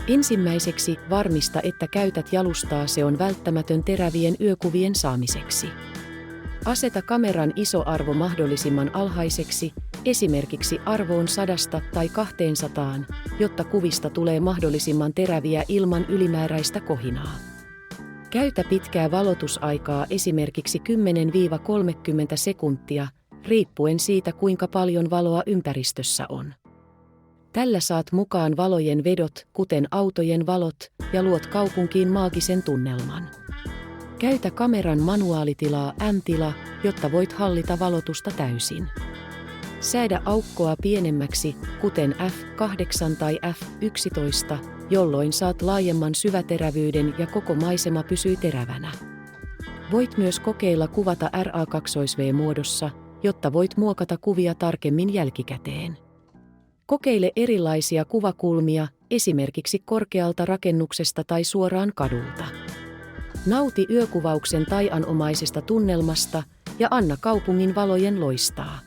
Ensimmäiseksi varmista, että käytät jalustaa, se on välttämätön terävien yökuvien saamiseksi. Aseta kameran iso arvo mahdollisimman alhaiseksi, esimerkiksi arvoon 100 tai 200, jotta kuvista tulee mahdollisimman teräviä ilman ylimääräistä kohinaa. Käytä pitkää valotusaikaa, esimerkiksi 10–30 sekuntia, riippuen siitä kuinka paljon valoa ympäristössä on. Tällä saat mukaan valojen vedot, kuten autojen valot, ja luot kaupunkiin maagisen tunnelman. Käytä kameran manuaalitilaa M-tila, jotta voit hallita valotusta täysin. Säädä aukkoa pienemmäksi, kuten f8 tai f11, jolloin saat laajemman syväterävyyden ja koko maisema pysyy terävänä. Voit myös kokeilla kuvata RA2V-muodossa, jotta voit muokata kuvia tarkemmin jälkikäteen. Kokeile erilaisia kuvakulmia, esimerkiksi korkealta rakennuksesta tai suoraan kadulta. Nauti yökuvauksen taianomaisesta tunnelmasta ja anna kaupungin valojen loistaa.